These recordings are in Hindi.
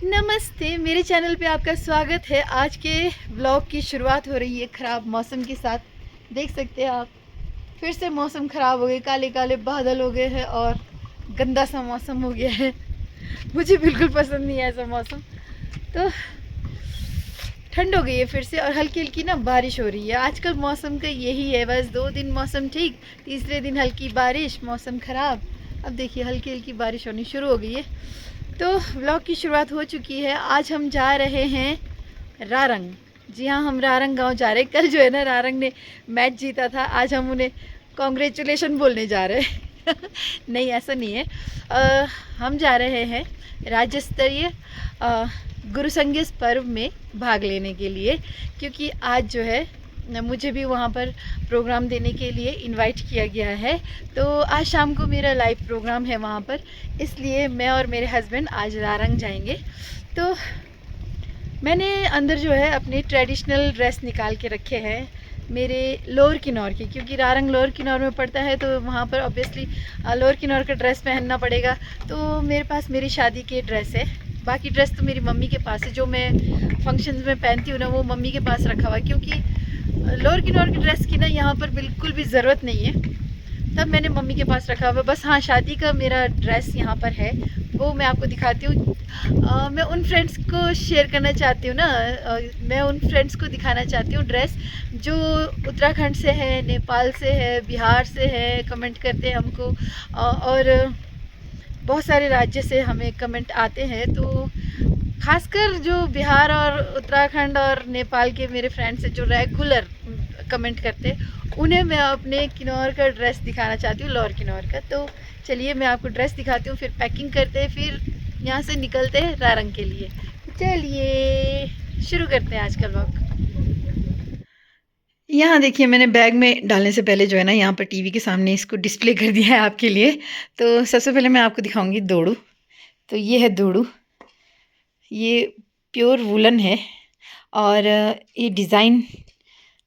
नमस्ते, मेरे चैनल पे आपका स्वागत है। आज के ब्लॉग की शुरुआत हो रही है ख़राब मौसम के साथ। देख सकते हैं आप, फिर से मौसम ख़राब हो गए, काले काले बादल हो गए हैं और गंदा सा मौसम हो गया है। मुझे बिल्कुल पसंद नहीं है ऐसा मौसम। तो ठंड हो गई है फिर से और हल्की हल्की ना बारिश हो रही है। आजकल मौसम का यही है, बस 2 दिन मौसम ठीक, तीसरे दिन हल्की बारिश, मौसम ख़राब। अब देखिए हल्की हल्की बारिश होनी शुरू हो गई है। तो व्लॉग की शुरुआत हो चुकी है। आज हम जा रहे हैं रारंग। जी हाँ, हम रारंग गांव जा रहे हैं। कल जो है ना रारंग ने मैच जीता था, आज हम उन्हें कॉन्ग्रेचुलेशन बोलने जा रहे हैं। नहीं, ऐसा नहीं है। हम जा रहे हैं राज्य स्तरीय गुरु संगीत पर्व में भाग लेने के लिए, क्योंकि आज जो है मुझे भी वहाँ पर प्रोग्राम देने के लिए इनवाइट किया गया है। तो आज शाम को मेरा लाइव प्रोग्राम है वहाँ पर, इसलिए मैं और मेरे हस्बैंड आज रारंग जाएंगे। तो मैंने अंदर जो है अपने ट्रेडिशनल ड्रेस निकाल के रखे हैं मेरे लोअर किन्नौर के, क्योंकि रारंग लोअर किन्नौर में पड़ता है, तो वहाँ पर ऑब्वियसली लोअर किन्नौर का ड्रेस पहनना पड़ेगा। तो मेरे पास मेरी शादी के ड्रेस है, बाकी ड्रेस तो मेरी मम्मी के पास है। जो मैं फंक्शंस में पहनती हूँ ना, वो मम्मी के पास रखा हुआ है, क्योंकि लोअर किन्नौर की ड्रेस की ना यहाँ पर बिल्कुल भी ज़रूरत नहीं है, तब मैंने मम्मी के पास रखा हुआ। बस हाँ, शादी का मेरा ड्रेस यहाँ पर है, वो मैं आपको दिखाती हूँ। मैं उन फ्रेंड्स को शेयर करना चाहती हूँ ना, मैं उन फ्रेंड्स को दिखाना चाहती हूँ ड्रेस जो उत्तराखंड से है, नेपाल से है, बिहार से है, कमेंट करते हैं हमको। और बहुत सारे राज्य से हमें कमेंट आते हैं। तो खासकर जो बिहार और उत्तराखंड और नेपाल के मेरे फ्रेंड्स हैं जो रेगुलर कमेंट करते हैं, उन्हें मैं अपने किन्नौर का ड्रेस दिखाना चाहती हूँ, लोअर किन्नौर का। तो चलिए मैं आपको ड्रेस दिखाती हूँ, फिर पैकिंग करते हैं, फिर यहाँ से निकलते हैं रारंग के लिए। चलिए शुरू करते हैं आज का व्लॉग। यहाँ देखिए, मैंने बैग में डालने से पहले जो है ना, यहाँ पर टीवी के सामने इसको डिस्प्ले कर दिया है आपके लिए। तो सबसे पहले मैं आपको दिखाऊंगी दोड़ू। तो ये है दोड़ू, ये प्योर वुलन है और ये डिज़ाइन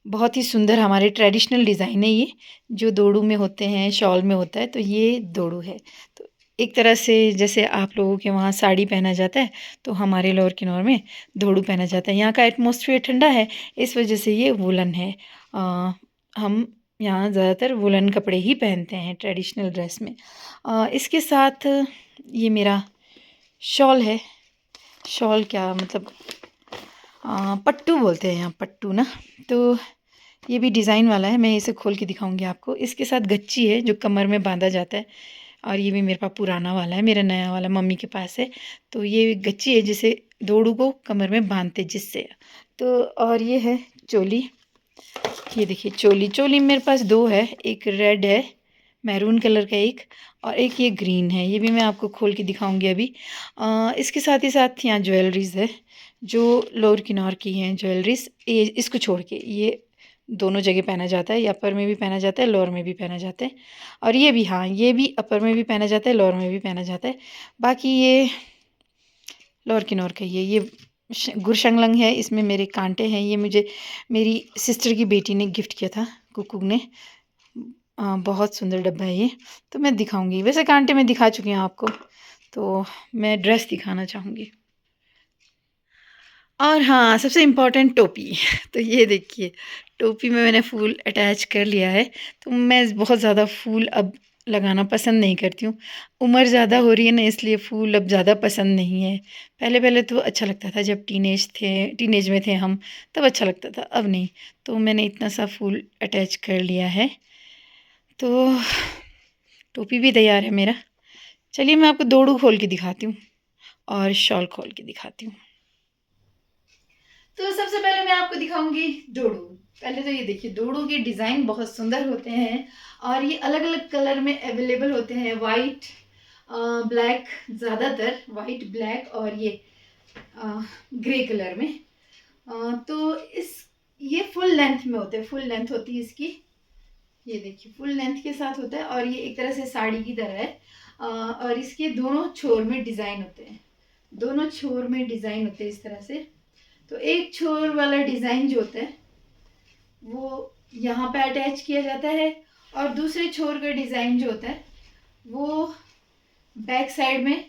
बहुत ही सुंदर, हमारे ट्रेडिशनल डिज़ाइन है ये, जो दोड़ू में होते हैं, शॉल में होता है। तो ये दोड़ू है। तो एक तरह से जैसे आप लोगों के वहाँ साड़ी पहना जाता है, तो हमारे लोअर किन्नौर में दोड़ू पहना जाता है। यहाँ का एटमॉस्फेयर ठंडा है, इस वजह से ये वुलन है। हम यहाँ ज़्यादातर वुलन कपड़े ही पहनते हैं ट्रेडिशनल ड्रेस में। इसके साथ ये मेरा शॉल है। शॉल क्या मतलब, पट्टू बोलते हैं यहाँ, पट्टू ना। तो ये भी डिज़ाइन वाला है, मैं इसे खोल के दिखाऊंगी आपको। इसके साथ गच्ची है जो कमर में बांधा जाता है, और ये भी मेरे पास पुराना वाला है, मेरा नया वाला मम्मी के पास है। तो ये गच्ची है जिसे दोड़ू को कमर में बांधते जिससे। तो और ये है चोली। ये देखिए चोली, चोली मेरे पास दो है, एक रेड है मैरून कलर का एक, और एक ये ग्रीन है। ये भी मैं आपको खोल के दिखाऊंगी अभी। इसके साथ ही साथ यहाँ ज्वेलरीज है जो लोअर किन्नौर की हैं ज्वेलरीज। ये इसको छोड़ के ये दोनों जगह पहना जाता है, ये अपर में भी पहना जाता है, लोअर में भी पहना जाता है। और ये भी, हाँ, ये भी अपर में भी पहना जाता है, लोअर में भी पहना जाता है। बाकी ये लोअर किन्नौर का ये गुरशंगलंग है, इसमें मेरे कांटे हैं। ये मुझे मेरी सिस्टर की बेटी ने गिफ्ट किया था, कुकू ने। बहुत सुंदर डब्बा है ये। तो मैं दिखाऊंगी, वैसे कांटे में दिखा चुकी हूँ आपको, तो मैं ड्रेस दिखाना चाहूँगी। और हाँ, सबसे इम्पोर्टेंट टोपी। तो ये देखिए, टोपी में मैंने फूल अटैच कर लिया है। तो मैं बहुत ज़्यादा फूल अब लगाना पसंद नहीं करती हूँ। उम्र ज़्यादा हो रही है ना, इसलिए फूल अब ज़्यादा पसंद नहीं है। पहले पहले तो अच्छा लगता था, जब टीनेज में थे हम, तब अच्छा लगता था, अब नहीं। तो मैंने इतना सा फूल अटैच कर लिया है। तो टोपी भी तैयार है मेरा। चलिए मैं आपको दोड़ू खोल के दिखाती हूँ और शॉल खोल के दिखाती हूँ। तो सबसे पहले मैं आपको दिखाऊंगी दोड़ू। पहले तो ये देखिए, दोड़ू के डिज़ाइन बहुत सुंदर होते हैं और ये अलग अलग कलर में अवेलेबल होते हैं। वाइट, ब्लैक, ज़्यादातर वाइट, ब्लैक और ये ग्रे कलर में। तो ये फुल लेंथ में होते हैं, फुल लेंथ होती है इसकी। ये देखिए फुल लेंथ के साथ होता है और ये एक तरह से साड़ी की तरह है। और इसके दोनों छोर में डिज़ाइन होते हैं, दोनों छोर में डिज़ाइन होते हैं इस तरह से। तो एक छोर वाला डिज़ाइन जो होता है वो यहाँ पे अटैच किया जाता है, और दूसरे छोर का डिज़ाइन जो होता है वो बैक साइड में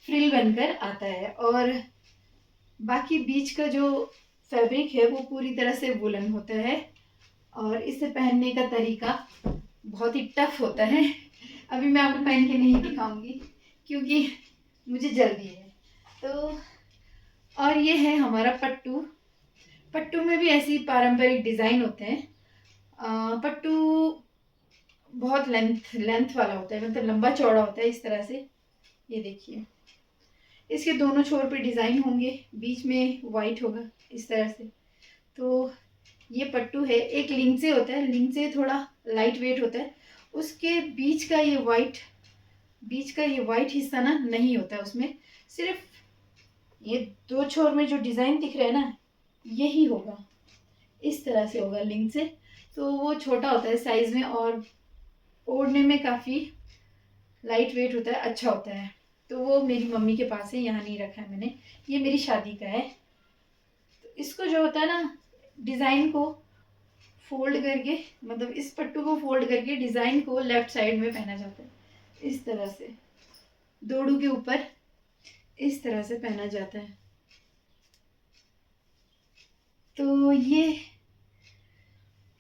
फ्रिल बनकर आता है। और बाकी बीच का जो फैब्रिक है वो पूरी तरह से वुलन होता है और इसे पहनने का तरीका बहुत ही टफ होता है। अभी मैं आपको पहन के नहीं दिखाऊंगी क्योंकि मुझे जल्दी है। तो और ये है हमारा पट्टू। पट्टू में भी ऐसी पारंपरिक डिज़ाइन होते हैं। पट्टू बहुत लेंथ वाला होता है, मतलब लंबा चौड़ा होता है इस तरह से। ये देखिए, इसके दोनों छोर पे डिज़ाइन होंगे, बीच में वाइट होगा इस तरह से। तो ये पट्टू है, एक लिंचे होता है, लिंचे थोड़ा लाइट वेट होता है, उसके बीच का ये वाइट हिस्सा ना नहीं होता है उसमें, सिर्फ ये दो छोर में जो डिज़ाइन दिख रहा है ना यही होगा, इस तरह से होगा लिंक से। तो वो छोटा होता है साइज़ में और ओढ़ने में काफ़ी लाइट वेट होता है, अच्छा होता है। तो वो मेरी मम्मी के पास है, यहाँ नहीं रखा है मैंने, ये मेरी शादी का है। तो इसको जो होता है ना, डिज़ाइन को फोल्ड करके, मतलब इस पट्टू को फोल्ड करके डिज़ाइन को लेफ्ट साइड में पहना जाता है इस तरह से, दोड़ू के ऊपर इस तरह से पहना जाता है। तो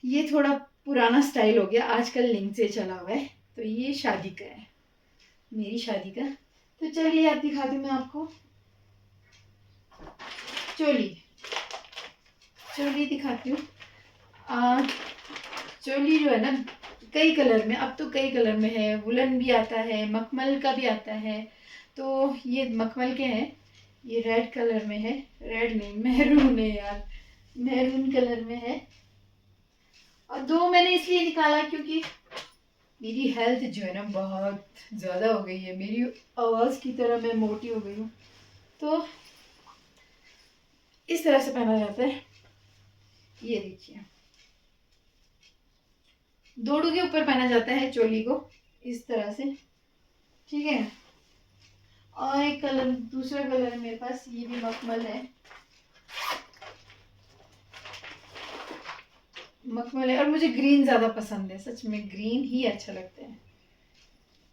ये थोड़ा पुराना स्टाइल हो गया, आजकल लिंक से चला हुआ है। तो ये शादी का है, मेरी शादी का। तो चलिए आप दिखाती हूँ मैं आपको चोली दिखाती हूँ। चोली जो है ना कई कलर में, अब तो कई कलर में है, वुलन भी आता है, मखमल का भी आता है। तो ये मखमल के हैं, ये रेड कलर में है, रेड नहीं मैरून है यार, मैरून कलर में है। और दो मैंने इसलिए निकाला क्योंकि मेरी हेल्थ जो है ना बहुत ज़्यादा हो गई है, मेरी आवाज़ की तरह मैं मोटी हो गई हूँ। तो इस तरह से पहना जाता है, ये देखिए, दोड़ू के ऊपर पहना जाता है चोली को इस तरह से, ठीक है। और एक कलर, दूसरा कलर है मेरे पास, ये भी मखमल है, और मुझे ग्रीन ज़्यादा पसंद है, सच में ग्रीन ही अच्छा लगता है।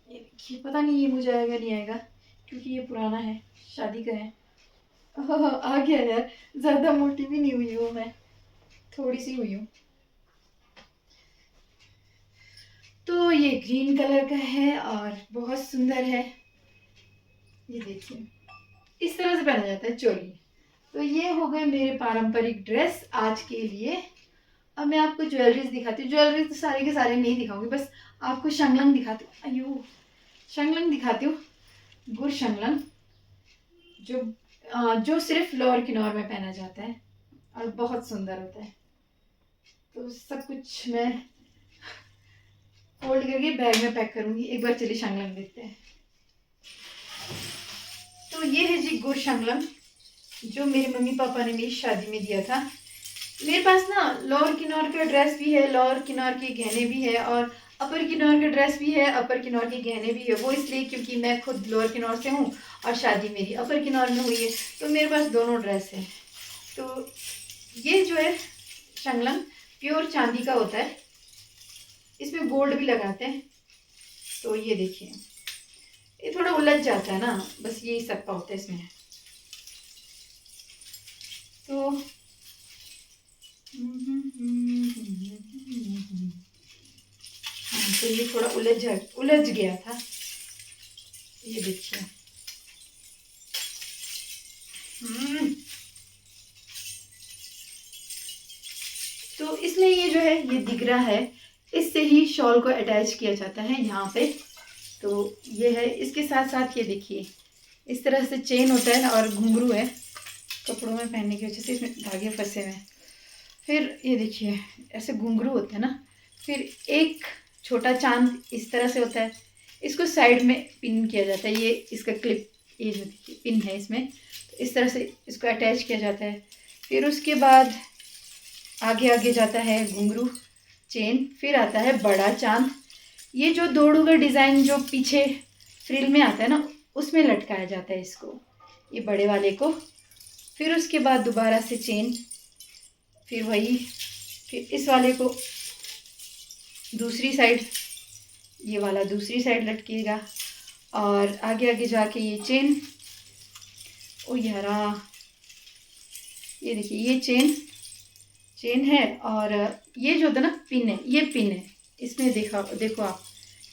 ये देखिए, पता नहीं ये मुझे आएगा नहीं आएगा क्योंकि ये पुराना है, शादी का है। आ गया यार, ज़्यादा मोटी भी नहीं हुई हूँ मैं, थोड़ी सी हुई हूँ। तो ये ग्रीन कलर का है और बहुत सुंदर है, ये देखिए, इस तरह से पहना जाता है चोली। तो ये हो गए मेरे पारंपरिक ड्रेस आज के लिए। अब मैं आपको ज्वेलरीज दिखाती हूँ, ज्वेलरी तो सारे के सारे नहीं दिखाऊंगी, बस आपको शंगलंग दिखाती हूँ। अयो, शंगलंग दिखाती हूँ, गुर शंगलंग, जो सिर्फ लोअर किन्नौर में पहना जाता है और बहुत सुंदर होता है। तो सब कुछ मैं फोल्ड करके बैग में पैक करूंगी। एक बार चलिए शंगलंग देखते हैं। तो ये है जी गुर शंगलंग, जो मेरे मम्मी पापा ने मेरी शादी में दिया था। मेरे पास ना लोअर किन्नौर का ड्रेस भी है, लोअर किन्नौर के गहने भी है, और अपर किन्नौर का ड्रेस भी है, अपर किन्नौर के गहने भी है। वो इसलिए क्योंकि मैं खुद लोअर किन्नौर से हूँ और शादी मेरी अपर किन्नौर में हुई है, तो मेरे पास दोनों ड्रेस है। तो ये जो है शंगलंग प्योर चांदी का होता है, इसमें गोल्ड भी लगाते हैं। तो ये देखिए, ये थोड़ा उलझ जाता है ना, बस यही सब का होता है इसमें। तो हाँ, तो ये थोड़ा उलझ गया था, ये देखिए। तो इसमें ये जो है ये दिख रहा है, इससे ही शॉल को अटैच किया जाता है यहाँ पे। तो ये है, इसके साथ साथ ये देखिए इस तरह से चेन होता है और घुंघरू है, कपड़ों में पहनने की वजह से इसमें धागे फंसे हुए हैं। फिर ये देखिए ऐसे घुंघरू होते हैं ना, फिर एक छोटा चांद इस तरह से होता है, इसको साइड में पिन किया जाता है, ये इसका क्लिप, ये जो देखिए पिन है इसमें, तो इस तरह से इसको अटैच किया जाता है। फिर उसके बाद आगे आगे जाता है घुंघरू चेन, फिर आता है बड़ा चांद, ये जो दोड़ू का डिज़ाइन जो पीछे फ्रिल में आता है ना, उसमें लटकाया जाता है इसको, ये बड़े वाले को। फिर उसके बाद दोबारा से चेन, फिर वही, फिर इस वाले को दूसरी साइड, ये वाला दूसरी साइड लटकेगा, और आगे आगे जाके ये चेन, ओ यारा ये देखिए, ये चेन है, और ये जो होता है ना पिन है, ये पिन है इसमें, देखो आप,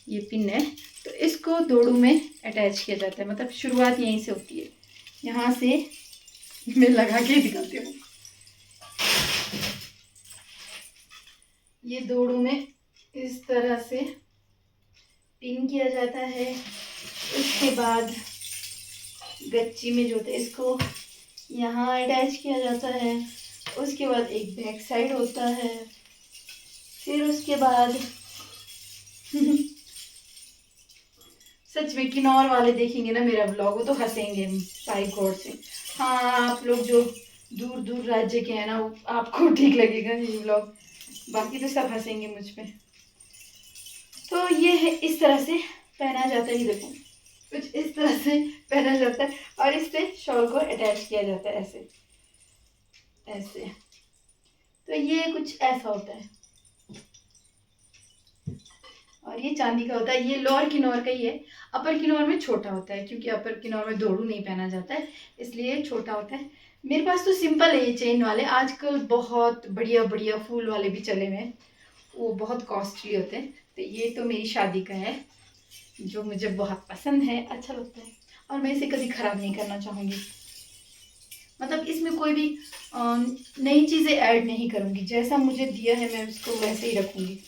ये पिन है। तो इसको दोड़ू में अटैच किया जाता है, मतलब शुरुआत यहीं से होती है, यहाँ से मैं लगा के दिखाती हूँ। ये दोड़ू में इस तरह से पिन किया जाता है। उसके बाद गच्ची में जो होता है इसको यहाँ अटैच किया जाता है। उसके बाद एक बैक साइड होता है। फिर उसके बाद सच में किन्नौर वाले देखेंगे ना मेरा ब्लॉग, वो तो हंसेंगे बाई गॉड से। हाँ, आप लोग जो दूर दूर राज्य के हैं ना, आपको ठीक लगेगा ये ब्लॉग, बाकी तो सब हंसेंगे मुझ पे। तो ये है, इस तरह से पहना जाता है। ये देखो, कुछ इस तरह से पहना जाता है, और इससे शॉल को अटैच किया जाता है, ऐसे ऐसे। तो ये कुछ ऐसा होता है, और ये चांदी का होता है। ये लोअर किन्नौर का ही है, अपर किन्नौर में छोटा होता है, क्योंकि अपर किन्नौर में दोड़ू नहीं पहना जाता है, इसलिए छोटा होता है। मेरे पास तो सिंपल है ये चेन वाले। आजकल बहुत बढ़िया बढ़िया फूल वाले भी चले हुए हैं, वो बहुत कॉस्टली होते हैं। तो ये तो मेरी शादी का है, जो मुझे बहुत पसंद है, अच्छा लगता है, और मैं इसे कभी ख़राब नहीं करना चाहूँगी। मतलब इसमें कोई भी नई चीज़ें ऐड नहीं करूँगी, जैसा मुझे दिया है मैं उसको वैसे ही रखूँगी।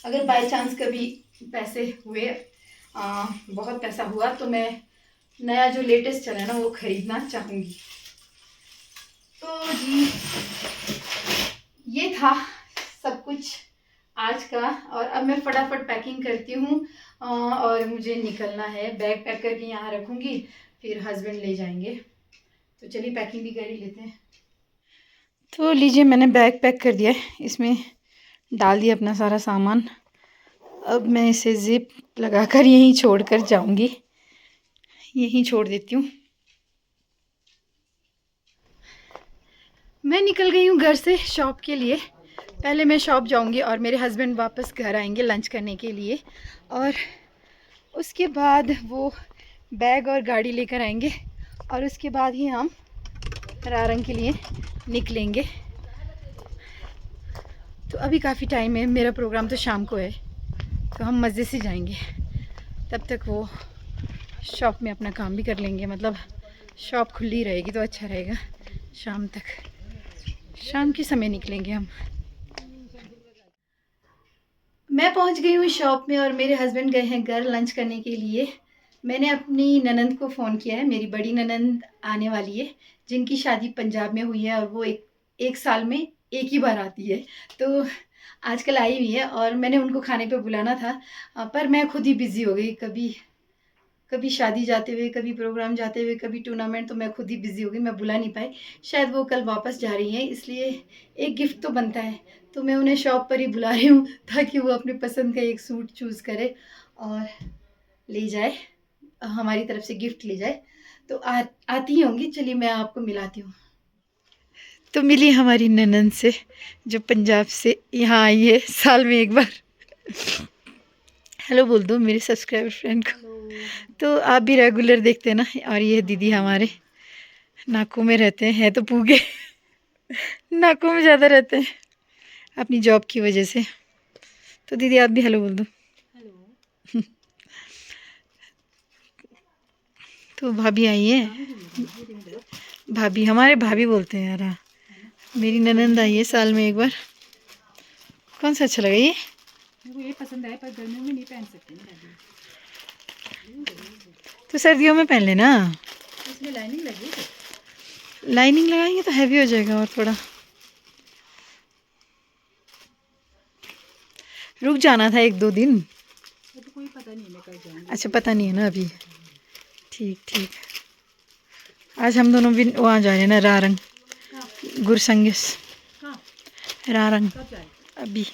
अगर बाय चांस कभी पैसे हुए, बहुत पैसा हुआ, तो मैं नया जो लेटेस्ट चला है ना वो ख़रीदना चाहूँगी। तो जी, ये था सब कुछ आज का, और अब मैं फटाफट पैकिंग करती हूँ, और मुझे निकलना है। बैग पैक करके यहाँ रखूँगी, फिर हस्बैंड ले जाएंगे। तो चलिए पैकिंग भी कर ही लेते हैं। तो लीजिए, मैंने बैग पैक कर दिया है, इसमें डाल दिया अपना सारा सामान। अब मैं इसे जिप लगाकर यहीं छोड़कर जाऊंगी, यहीं छोड़ देती हूँ। मैं निकल गई हूँ घर से शॉप के लिए। पहले मैं शॉप जाऊंगी, और मेरे हस्बैंड वापस घर आएंगे लंच करने के लिए, और उसके बाद वो बैग और गाड़ी लेकर आएंगे, और उसके बाद ही हम रारंग के लिए निकलेंगे। तो अभी काफ़ी टाइम है, मेरा प्रोग्राम तो शाम को है, तो हम मज़े से जाएंगे। तब तक वो शॉप में अपना काम भी कर लेंगे, मतलब शॉप खुली रहेगी तो अच्छा रहेगा। शाम तक, शाम के समय निकलेंगे हम। मैं पहुंच गई हूँ शॉप में, और मेरे हस्बैंड गए हैं घर लंच करने के लिए। मैंने अपनी ननंद को फ़ोन किया है, मेरी बड़ी ननंद आने वाली है, जिनकी शादी पंजाब में हुई है, और वो एक साल में एक ही बार आती है। तो आजकल आई हुई है, और मैंने उनको खाने पे बुलाना था, पर मैं खुद ही बिज़ी हो गई। कभी कभी शादी जाते हुए, कभी प्रोग्राम जाते हुए, कभी टूर्नामेंट, तो मैं खुद ही बिज़ी हो गई, मैं बुला नहीं पाई। शायद वो कल वापस जा रही हैं, इसलिए एक गिफ्ट तो बनता है, तो मैं उन्हें शॉप पर ही बुला रही हूँ, ताकि वो अपने पसंद का एक सूट चूज़ करे और ले जाए, हमारी तरफ से गिफ्ट ले जाए। तो आती ही होंगी, चलिए मैं आपको मिलाती हूँ। तो मिली हमारी ननंद से, जो पंजाब से यहाँ आई है साल में एक बार। हेलो बोल दो मेरे सब्सक्राइबर फ्रेंड को। तो आप भी रेगुलर देखते हैं ना। और ये दीदी हमारे नाकों में रहते हैं तो पूगे नाकों में ज़्यादा रहते हैं अपनी जॉब की वजह से। तो दीदी आप भी हेलो बोल दो। हेलो। तो भाभी आई है, भाभी हमारे भाभी बोलते हैं यार। मेरी ननंद आई है साल में एक बार। कौन सा अच्छा लगा ये? मुझे ये पसंद आया, पर गर्मियों में नहीं पहन सकते ना, तो सर्दियों में पहन लेना। इसमें लाइनिंग लगी है, लाइनिंग लगाएंगे तो हैवी हो जाएगा और थोड़ा। रुक जाना था 1-2 दिन। तो कोई पता नहीं, मैं कल जाऊंगी। अच्छा, पता नहीं है ना अभी। ठीक ठीक। आज हम दोनों भी वहाँ जा रहे हैं ना, रारंग गुरसंगिस। रारंग अभी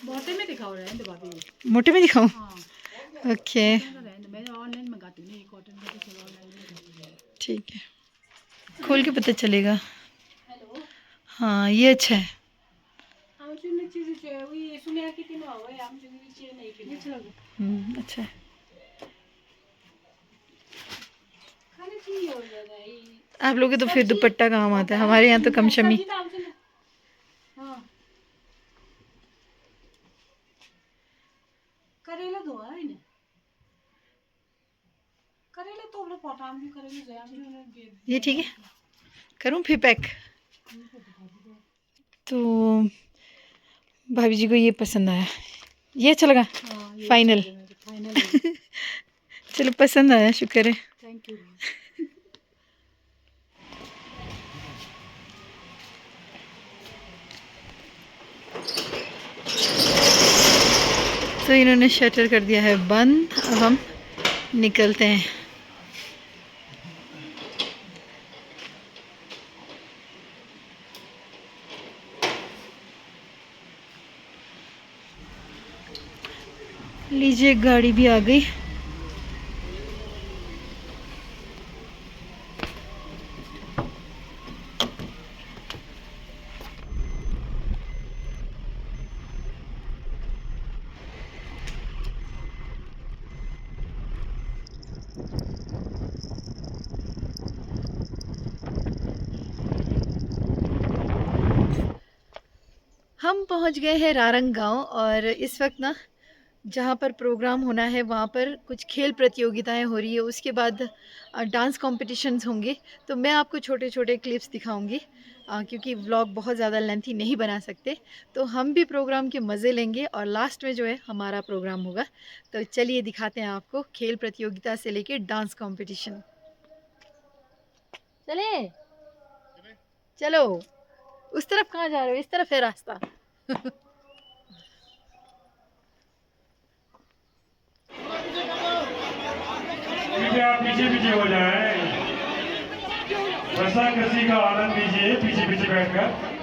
मोटे में दिखाओ, मोटे में दिखाऊँ? ओके ठीक है, खोल के पता चलेगा। हाँ ये अच्छा है। अच्छा है। आप लोग के तो फिर दुपट्टा काम आता है, हमारे यहाँ तो कम शमी। ये ठीक है, करूँ फिर पैक। तो भाभी जी को ये पसंद आया, ये अच्छा लगा। फाइनल चलो पसंद आया, शुक्र है। Thank you. तो इन्होंने शटर कर दिया है बंद, अब हम निकलते हैं। लीजिए गाड़ी भी आ गई। हम पहुंच गए हैं रारंग गांव और इस वक्त ना जहाँ पर प्रोग्राम होना है वहाँ पर कुछ खेल प्रतियोगिताएं हो रही है, उसके बाद डांस कॉम्पिटिशन्स होंगे। तो मैं आपको छोटे छोटे क्लिप्स दिखाऊंगी क्योंकि व्लॉग बहुत ज़्यादा लेंथी नहीं बना सकते। तो हम भी प्रोग्राम के मज़े लेंगे और लास्ट में जो है हमारा प्रोग्राम होगा। तो चलिए दिखाते हैं आपको खेल प्रतियोगिता से लेके डांस कॉम्पिटिशन। चले चलो, उस तरफ कहाँ जा रहे हो, इस तरफ है रास्ता। आप पीछे पीछे हो जाए, रसा कसी का आनंद लीजिए पीछे पीछे बैठकर।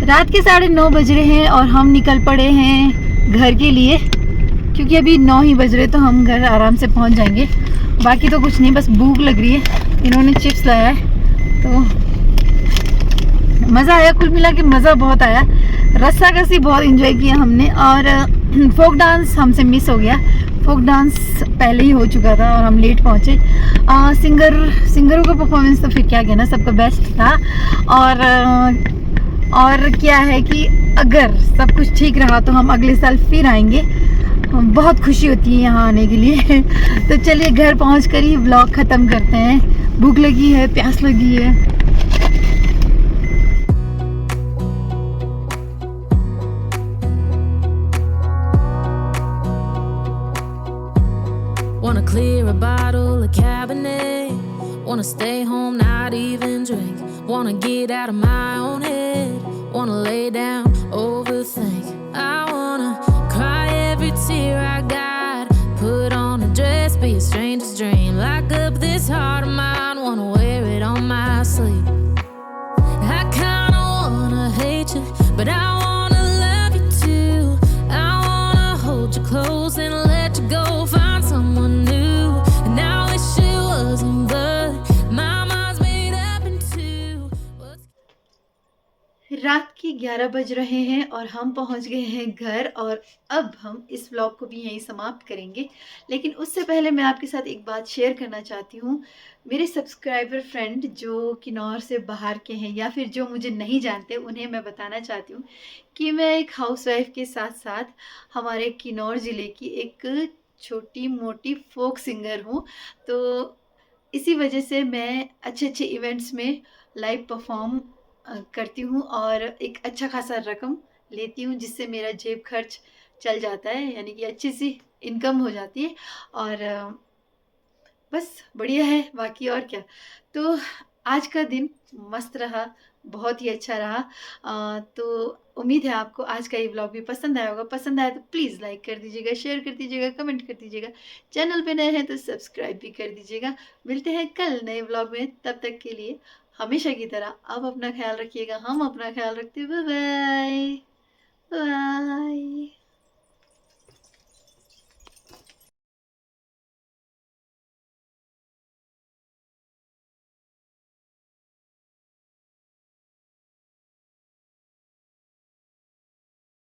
रात के 9:30 बज रहे हैं और हम निकल पड़े हैं घर के लिए, क्योंकि अभी 9 ही बज रहे तो हम घर आराम से पहुंच जाएंगे। बाकी तो कुछ नहीं, बस भूख लग रही है। इन्होंने चिप्स लाया है तो मज़ा आया, कुल मिला के मज़ा बहुत आया। रस्साकसी बहुत एंजॉय किया हमने, और फोक डांस हमसे मिस हो गया। फोक डांस पहले ही हो चुका था और हम लेट पहुँचे। सिंगरों का परफॉर्मेंस तो फिर क्या कहना, सबका बेस्ट था। और क्या है कि अगर सब कुछ ठीक रहा तो हम अगले साल फिर आएंगे। बहुत खुशी होती है यहाँ आने के लिए। तो चलिए घर पहुँचकर ही व्लॉग ख़त्म करते हैं। भूख लगी है, प्यास लगी है। Wanna clear a bottle of Cabernet. Wanna stay home, not even drink. Wanna get out of my own head. Wanna lay down, overthink. I wanna cry every tear I got. Put on a dress, be a stranger's dream. Lock up this heart of mine, wanna wear it on my sleeve. I kinda wanna hate you, but I wanna love you too. I wanna hold you close and let you go. Find someone new, and I wish it wasn't, but my mind's made up in two. रात के 11 बज रहे हैं और हम पहुंच गए हैं घर, और अब हम इस व्लॉग को भी यहीं समाप्त करेंगे। लेकिन उससे पहले मैं आपके साथ एक बात शेयर करना चाहती हूँ। मेरे सब्सक्राइबर फ्रेंड जो किन्नौर से बाहर के हैं या फिर जो मुझे नहीं जानते, उन्हें मैं बताना चाहती हूँ कि मैं एक हाउसवाइफ के साथ साथ हमारे किन्नौर ज़िले की एक छोटी मोटी फोक सिंगर हूँ। तो इसी वजह से मैं अच्छे अच्छे इवेंट्स में लाइव परफॉर्म करती हूँ और एक अच्छा खासा रकम लेती हूँ, जिससे मेरा जेब खर्च चल जाता है, यानी कि अच्छी सी इनकम हो जाती है। और बस बढ़िया है, बाकी और क्या। तो आज का दिन मस्त रहा, बहुत ही अच्छा रहा। तो उम्मीद है आपको आज का ये व्लॉग भी पसंद आया होगा। पसंद आया तो प्लीज़ लाइक कर दीजिएगा, शेयर कर दीजिएगा, कमेंट कर दीजिएगा। चैनल पे नए हैं तो सब्सक्राइब भी कर दीजिएगा। मिलते हैं कल नए व्लॉग में, तब तक के लिए हमेशा की तरह आप अपना ख्याल रखिएगा, हम अपना ख्याल रखते हैं। Bye bye bye.